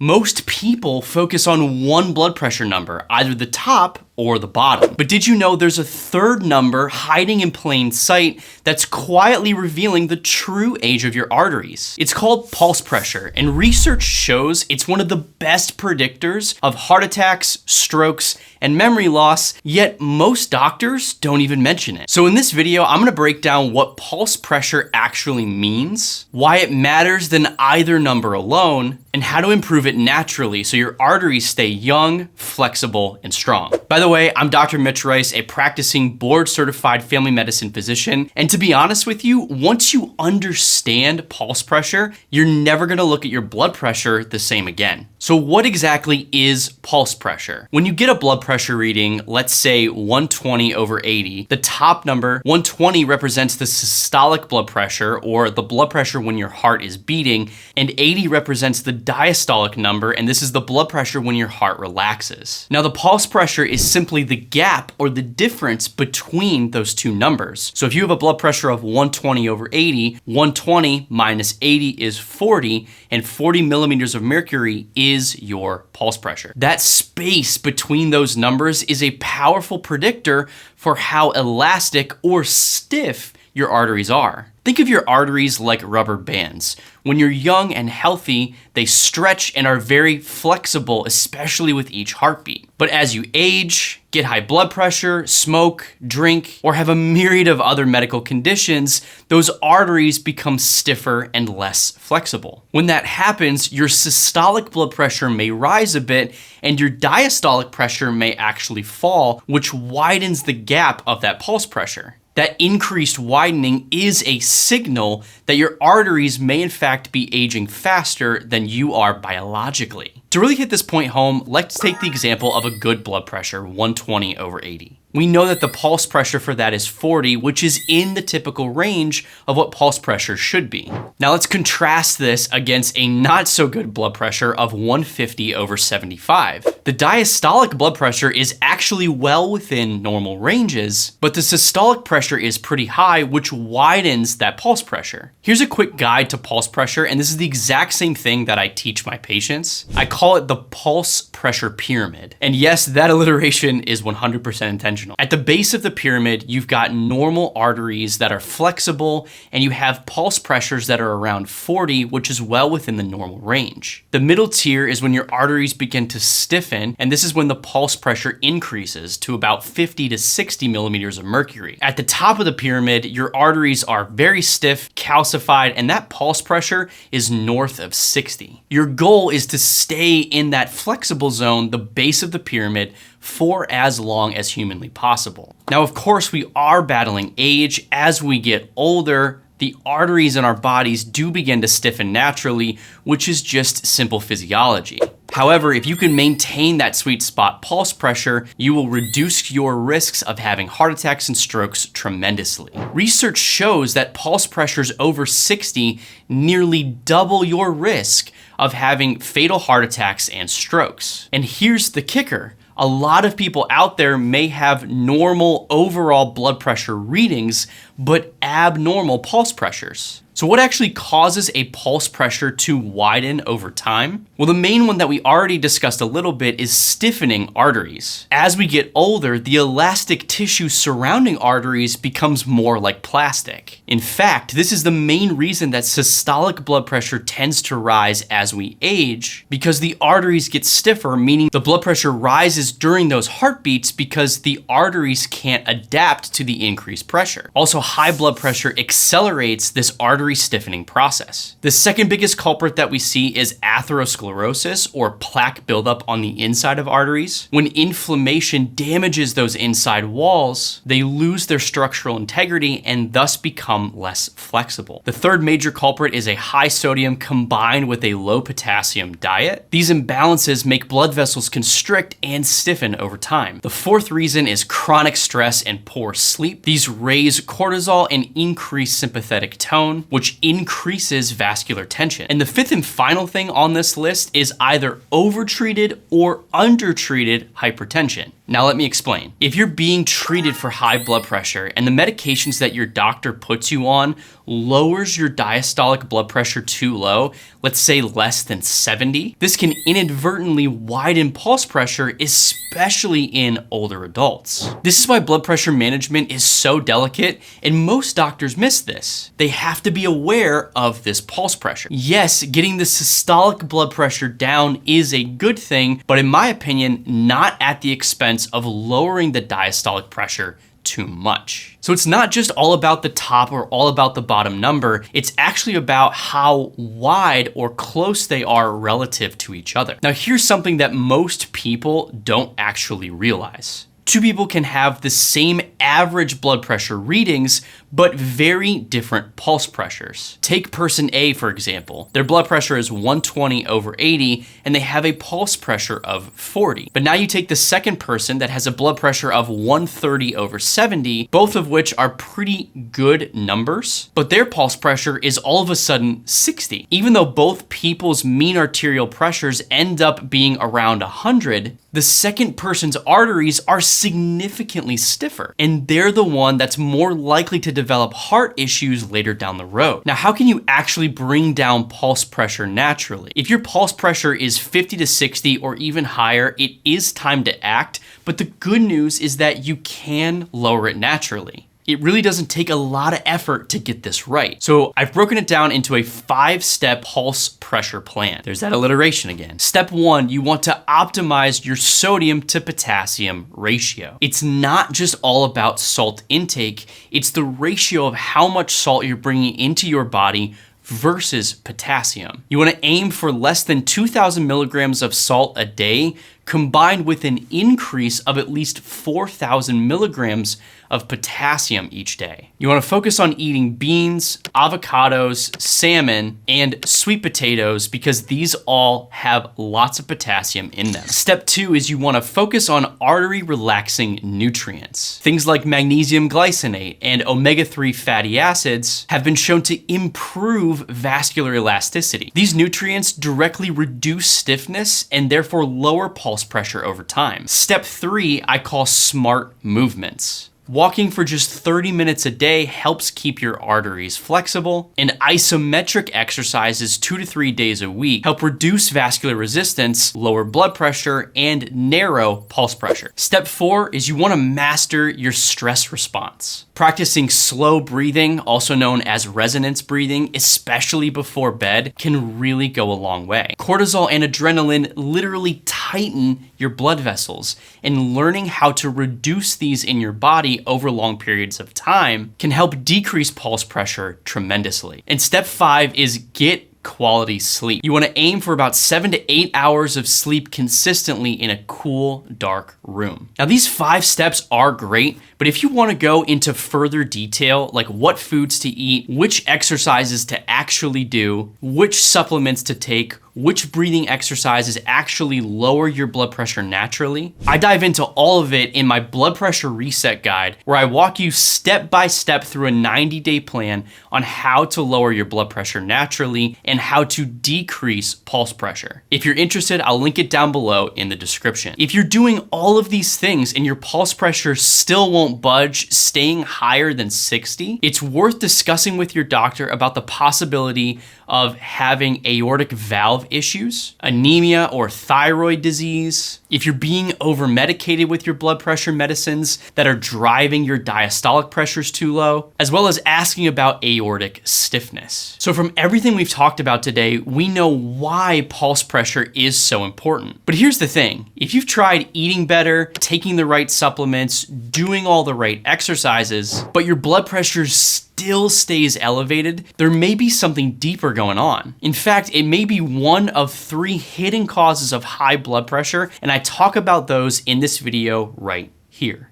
Most people focus on one blood pressure number, either the top or the bottom. But did you know there's a third number hiding in plain sight that's quietly revealing the true age of your arteries? It's called pulse pressure, and research shows it's one of the best predictors of heart attacks, strokes, and memory loss, yet most doctors don't even mention it. So in this video, I'm gonna break down what pulse pressure actually means, why it matters than either number alone, and how to improve it naturally so your arteries stay young, flexible, and strong. By the way, I'm Dr. Mitch, a practicing board-certified family medicine physician, and to be honest with you, once you understand pulse pressure, you're never gonna look at your blood pressure the same again. So what exactly is pulse pressure? When you get a blood pressure reading, let's say 120/80, the top number, 120, represents the systolic blood pressure, or the blood pressure when your heart is beating, and 80 represents the diastolic number, and this is the blood pressure when your heart relaxes. Now, the pulse pressure is simply the gap or the difference between those two numbers. So if you have a blood pressure of 120/80, 120 minus 80 is 40, and 40 millimeters of mercury is your pulse pressure. That space between those numbers is a powerful predictor for how elastic or stiff your arteries are. Think of your arteries like rubber bands. When you're young and healthy, they stretch and are very flexible, especially with each heartbeat. But as you age, get high blood pressure, smoke, drink, or have a myriad of other medical conditions, those arteries become stiffer and less flexible. When that happens, your systolic blood pressure may rise a bit and your diastolic pressure may actually fall, which widens the gap of that pulse pressure. That increased widening is a signal that your arteries may in fact be aging faster than you are biologically. To really hit this point home, let's take the example of a good blood pressure, 120/80. We know that the pulse pressure for that is 40, which is in the typical range of what pulse pressure should be. Now let's contrast this against a not so good blood pressure of 150/75. The diastolic blood pressure is actually well within normal ranges, but the systolic pressure is pretty high, which widens that pulse pressure. Here's a quick guide to pulse pressure, and this is the exact same thing that I teach my patients. I call it the pulse pressure pyramid. And yes, that alliteration is 100% intentional. At the base of the pyramid, you've got normal arteries that are flexible, and you have pulse pressures that are around 40, which is well within the normal range. The middle tier is when your arteries begin to stiffen, and this is when the pulse pressure increases to about 50 to 60 millimeters of mercury. At the top of the pyramid, your arteries are very stiff, calcified, and that pulse pressure is north of 60. Your goal is to stay in that flexible zone, the base of the pyramid, for as long as humanly possible. Now, of course, we are battling age. As we get older, the arteries in our bodies do begin to stiffen naturally, which is just simple physiology. However, if you can maintain that sweet spot pulse pressure, you will reduce your risks of having heart attacks and strokes tremendously. Research shows that pulse pressures over 60 nearly double your risk of having fatal heart attacks and strokes. And here's the kicker. A lot of people out there may have normal overall blood pressure readings, but abnormal pulse pressures. So what actually causes a pulse pressure to widen over time? Well, the main one that we already discussed a little bit is stiffening arteries. As we get older, the elastic tissue surrounding arteries becomes more like plastic. In fact, this is the main reason that systolic blood pressure tends to rise as we age, because the arteries get stiffer, meaning the blood pressure rises during those heartbeats because the arteries can't adapt to the increased pressure. Also, high blood pressure accelerates this artery stiffening process. The second biggest culprit that we see is atherosclerosis, or plaque buildup on the inside of arteries. When inflammation damages those inside walls, they lose their structural integrity and thus become less flexible. The third major culprit is a high sodium combined with a low potassium diet. These imbalances make blood vessels constrict and stiffen over time. The fourth reason is chronic stress and poor sleep. These raise cortisol and increase sympathetic tone, which increases vascular tension. And the fifth and final thing on this list is either overtreated or undertreated hypertension. Now let me explain. If you're being treated for high blood pressure and the medications that your doctor puts you on lowers your diastolic blood pressure too low, let's say less than 70, this can inadvertently widen pulse pressure, especially in older adults. This is why blood pressure management is so delicate, and most doctors miss this. They have to be aware of this pulse pressure. Yes, getting the systolic blood pressure down is a good thing, but in my opinion, not at the expense of lowering the diastolic pressure too much. So it's not just all about the top or all about the bottom number, it's actually about how wide or close they are relative to each other. Now here's something that most people don't actually realize. Two people can have the same average blood pressure readings, but very different pulse pressures. Take person A, for example. Their blood pressure is 120/80, and they have a pulse pressure of 40. But now you take the second person that has a blood pressure of 130/70, both of which are pretty good numbers, but their pulse pressure is all of a sudden 60. Even though both people's mean arterial pressures end up being around 100, the second person's arteries are significantly stiffer, and they're the one that's more likely to develop heart issues later down the road. Now, how can you actually bring down pulse pressure naturally? If your pulse pressure is 50 to 60 or even higher, it is time to act, but the good news is that you can lower it naturally. It really doesn't take a lot of effort to get this right. So I've broken it down into a 5-step pulse pressure plan. There's that alliteration again. Step 1, you want to optimize your sodium to potassium ratio. It's not just all about salt intake, it's the ratio of how much salt you're bringing into your body versus potassium. You want to aim for less than 2,000 milligrams of salt a day, combined with an increase of at least 4,000 milligrams of potassium each day. You want to focus on eating beans, avocados, salmon, and sweet potatoes because these all have lots of potassium in them. Step 2 is you want to focus on artery relaxing nutrients. Things like magnesium glycinate and omega-3 fatty acids have been shown to improve vascular elasticity. These nutrients directly reduce stiffness and therefore lower pulse pressure over time. Step 3 I call smart movements. Walking for just 30 minutes a day helps keep your arteries flexible, and isometric exercises 2 to 3 days a week help reduce vascular resistance, lower blood pressure, and narrow pulse pressure. Step 4 is you want to master your stress response. Practicing slow breathing, also known as resonance breathing, especially before bed, can really go a long way. Cortisol and adrenaline literally tighten your blood vessels, and learning how to reduce these in your body over long periods of time can help decrease pulse pressure tremendously. And step 5 is get quality sleep. You want to aim for about 7 to 8 hours of sleep consistently in a cool, dark room. Now, these 5 steps are great, but if you want to go into further detail, like what foods to eat, which exercises to actually do, which supplements to take, which breathing exercises actually lower your blood pressure naturally, I dive into all of it in my blood pressure reset guide, where I walk you step by step through a 90-day plan on how to lower your blood pressure naturally and how to decrease pulse pressure. If you're interested, I'll link it down below in the description. If you're doing all of these things and your pulse pressure still won't budge, staying higher than 60, it's worth discussing with your doctor about the possibility of having aortic valve issues, anemia or thyroid disease, if you're being over-medicated with your blood pressure medicines that are driving your diastolic pressures too low, as well as asking about aortic stiffness. So from everything we've talked about today, we know why pulse pressure is so important. But here's the thing, if you've tried eating better, taking the right supplements, doing all the right exercises, but your blood pressure still stays elevated, there may be something deeper going on. In fact, it may be one of 3 hidden causes of high blood pressure, and I talk about those in this video right here.